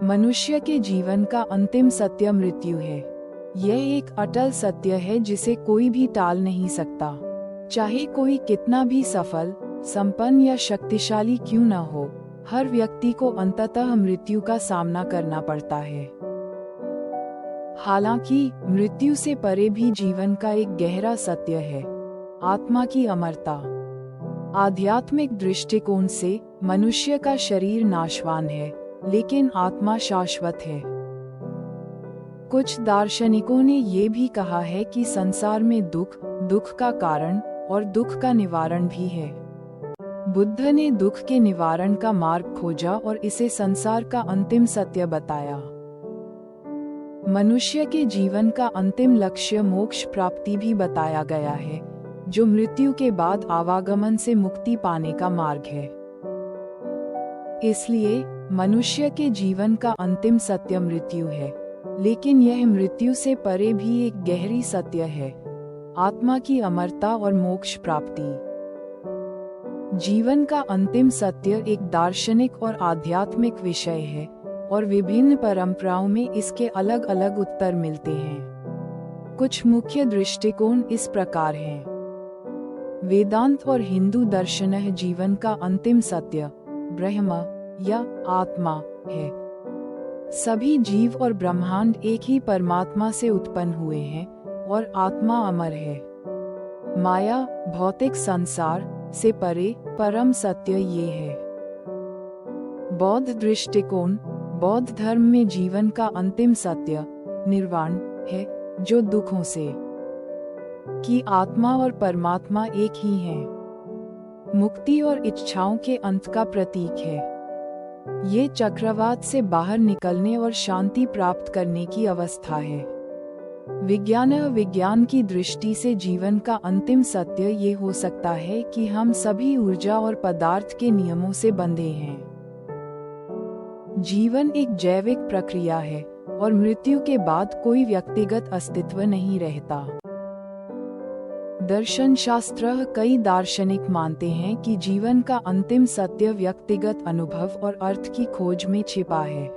मनुष्य के जीवन का अंतिम सत्य मृत्यु है। यह एक अटल सत्य है जिसे कोई भी टाल नहीं सकता। चाहे कोई कितना भी सफल, संपन्न या शक्तिशाली क्यों न हो, हर व्यक्ति को अंततः मृत्यु का सामना करना पड़ता है। हालांकि मृत्यु से परे भी जीवन का एक गहरा सत्य है, आत्मा की अमरता। आध्यात्मिक दृष्टिकोण से मनुष्य का शरीर नाशवान है, लेकिन आत्मा शाश्वत है। कुछ दार्शनिकों ने ये भी कहा है कि संसार में दुख, दुख का कारण और दुख का निवारण भी है। बुद्ध ने दुख के निवारण का मार्ग खोजा और इसे संसार का अंतिम सत्य बताया। मनुष्य के जीवन का अंतिम लक्ष्य मोक्ष प्राप्ति भी बताया गया है, जो मृत्यु के बाद आवागमन से मुक्ति पाने का मार्ग है। इसलिए मनुष्य के जीवन का अंतिम सत्य मृत्यु है, लेकिन यह मृत्यु से परे भी एक गहरी सत्य है, आत्मा की अमरता और मोक्ष प्राप्ति। जीवन का अंतिम सत्य एक दार्शनिक और आध्यात्मिक विषय है और विभिन्न परंपराओं में इसके अलग अलग उत्तर मिलते हैं। कुछ मुख्य दृष्टिकोण इस प्रकार हैं। वेदांत और हिंदू दर्शन जीवन का अंतिम सत्य ब्रह्म या आत्मा है। सभी जीव और ब्रह्मांड एक ही परमात्मा से उत्पन्न हुए हैं और आत्मा अमर है। माया, भौतिक संसार से परे परम सत्य ये है। बौद्ध दृष्टिकोण, बौद्ध धर्म में जीवन का अंतिम सत्य निर्वाण है, जो दुखों से कि आत्मा और परमात्मा एक ही हैं। मुक्ति और इच्छाओं के अंत का प्रतीक है। ये चक्रवात से बाहर निकलने और शांति प्राप्त करने की अवस्था है। विज्ञान की दृष्टि से जीवन का अंतिम सत्य ये हो सकता है कि हम सभी ऊर्जा और पदार्थ के नियमों से बंधे हैं। जीवन एक जैविक प्रक्रिया है और मृत्यु के बाद कोई व्यक्तिगत अस्तित्व नहीं रहता। दर्शन शास्त्र कई दार्शनिक मानते हैं कि जीवन का अंतिम सत्य व्यक्तिगत अनुभव और अर्थ की खोज में छिपा है।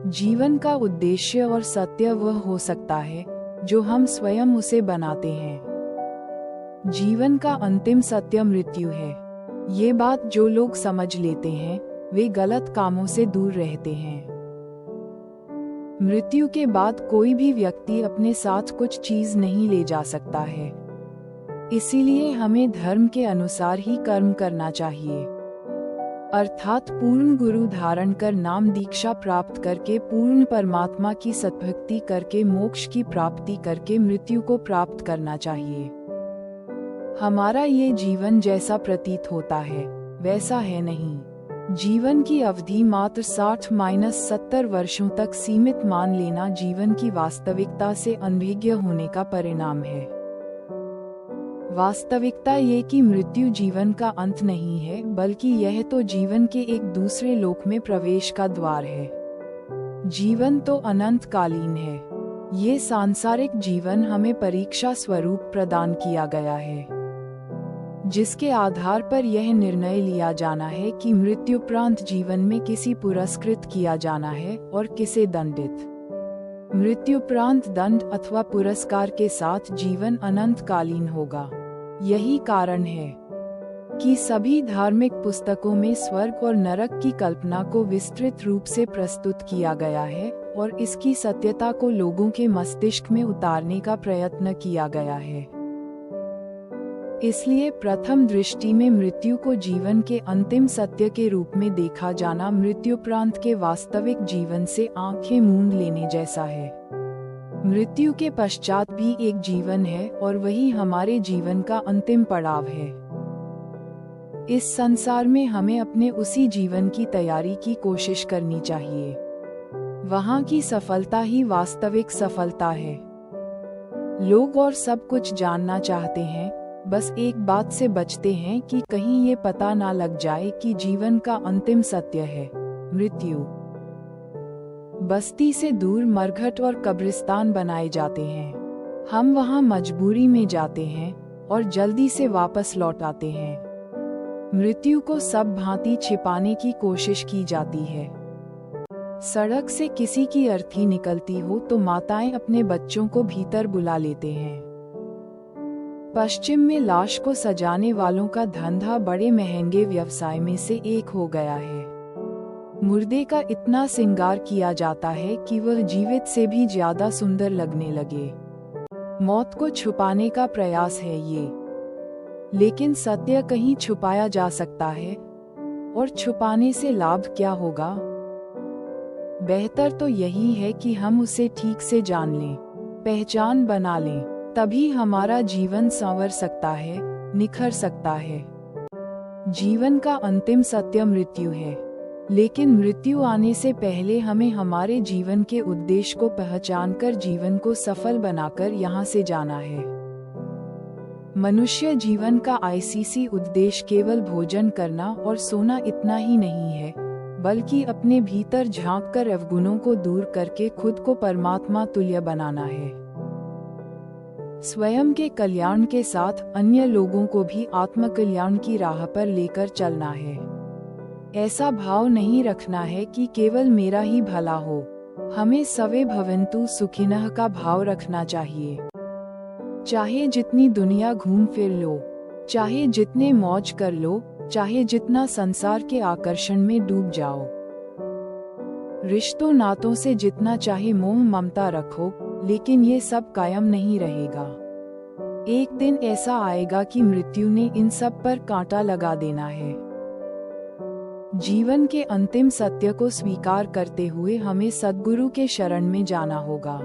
जीवन का उद्देश्य और सत्य वह हो सकता है जो हम स्वयं उसे बनाते हैं। जीवन का अंतिम सत्य मृत्यु है। ये बात जो लोग समझ लेते हैं, वे गलत कामों से दूर रहते हैं। मृत्यु के बाद कोई भी व्यक्ति अपने साथ कुछ चीज नहीं ले जा सकता है। इसीलिए हमें धर्म के अनुसार ही कर्म करना चाहिए, अर्थात पूर्ण गुरु धारण कर नाम दीक्षा प्राप्त करके पूर्ण परमात्मा की सद्भक्ति करके मोक्ष की प्राप्ति करके मृत्यु को प्राप्त करना चाहिए। हमारा ये जीवन जैसा प्रतीत होता है वैसा है नहीं। जीवन की अवधि मात्र 60-70 वर्षों तक सीमित मान लेना जीवन की वास्तविकता से अनभिज्ञ होने का परिणाम है। वास्तविकता ये कि मृत्यु जीवन का अंत नहीं है, बल्कि यह तो जीवन के एक दूसरे लोक में प्रवेश का द्वार है। जीवन तो अनंतकालीन है। ये सांसारिक जीवन हमें परीक्षा स्वरूप प्रदान किया गया है, जिसके आधार पर यह निर्णय लिया जाना है कि मृत्युपरांत जीवन में किसी पुरस्कृत किया जाना है और किसे दंडित। मृत्युपरांत दंड अथवा पुरस्कार के साथ जीवन अनंतकालीन होगा। यही कारण है कि सभी धार्मिक पुस्तकों में स्वर्ग और नरक की कल्पना को विस्तृत रूप से प्रस्तुत किया गया है और इसकी सत्यता को लोगों के मस्तिष्क में उतारने का प्रयत्न किया गया है। इसलिए प्रथम दृष्टि में मृत्यु को जीवन के अंतिम सत्य के रूप में देखा जाना मृत्युपरांत के वास्तविक जीवन से आंखें मूंद लेने जैसा है। मृत्यु के पश्चात भी एक जीवन है और वही हमारे जीवन का अंतिम पड़ाव है। इस संसार में हमें अपने उसी जीवन की तैयारी की कोशिश करनी चाहिए। वहाँ की सफलता ही वास्तविक सफलता है। लोग और सब कुछ जानना चाहते हैं, बस एक बात से बचते हैं कि कहीं ये पता ना लग जाए कि जीवन का अंतिम सत्य है मृत्यु। बस्ती से दूर मरघट और कब्रिस्तान बनाए जाते हैं। हम वहाँ मजबूरी में जाते हैं और जल्दी से वापस लौट आते हैं। मृत्यु को सब भांति छिपाने की कोशिश की जाती है। सड़क से किसी की अर्थी निकलती हो तो माताएं अपने बच्चों को भीतर बुला लेते हैं। पश्चिम में लाश को सजाने वालों का धंधा बड़े महंगे व्यवसाय में से एक हो गया है। मुर्दे का इतना श्रृंगार किया जाता है कि वह जीवित से भी ज्यादा सुंदर लगने लगे। मौत को छुपाने का प्रयास है ये, लेकिन सत्य कहीं छुपाया जा सकता है, और छुपाने से लाभ क्या होगा? बेहतर तो यही है कि हम उसे ठीक से जान लें, पहचान बना लें, तभी हमारा जीवन संवर सकता है, निखर सकता है। जीवन का अंतिम सत्य मृत्यु है, लेकिन मृत्यु आने से पहले हमें हमारे जीवन के उद्देश्य को पहचानकर जीवन को सफल बनाकर यहाँ से जाना है। मनुष्य जीवन का आईसीसी उद्देश्य केवल भोजन करना और सोना इतना ही नहीं है, बल्कि अपने भीतर झांककर अवगुणों को दूर करके खुद को परमात्मा तुल्य बनाना है। स्वयं के कल्याण के साथ अन्य लोगों को भी आत्मकल्याण की राह पर लेकर चलना है। ऐसा भाव नहीं रखना है कि केवल मेरा ही भला हो, हमें सवे भवन्तु सुखिनः का भाव रखना चाहिए। चाहे जितनी दुनिया घूम फिर लो, चाहे जितने मौज कर लो, चाहे जितना संसार के आकर्षण में डूब जाओ, रिश्तों नातों से जितना चाहे मोह ममता रखो, लेकिन ये सब कायम नहीं रहेगा। एक दिन ऐसा आएगा कि मृत्यु ने इन सब पर कांटा लगा देना है। जीवन के अंतिम सत्य को स्वीकार करते हुए हमें सद्गुरु के शरण में जाना होगा।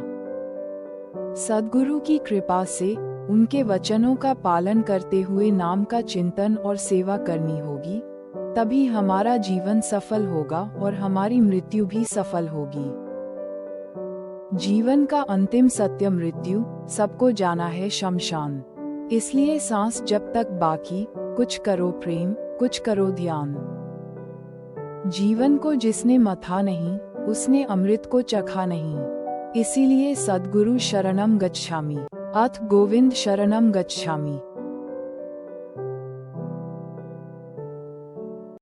सद्गुरु की कृपा से उनके वचनों का पालन करते हुए नाम का चिंतन और सेवा करनी होगी, तभी हमारा जीवन सफल होगा और हमारी मृत्यु भी सफल होगी। जीवन का अंतिम सत्य मृत्यु, सबको जाना है शमशान। इसलिए सांस जब तक बाकी, कुछ करो प्रेम, कुछ करो ध्यान। जीवन को जिसने मथा नहीं, उसने अमृत को चखा नहीं। इसीलिए सद्गुरु शरणम गच्छामि, अथ गोविंद शरणम गच्छामि।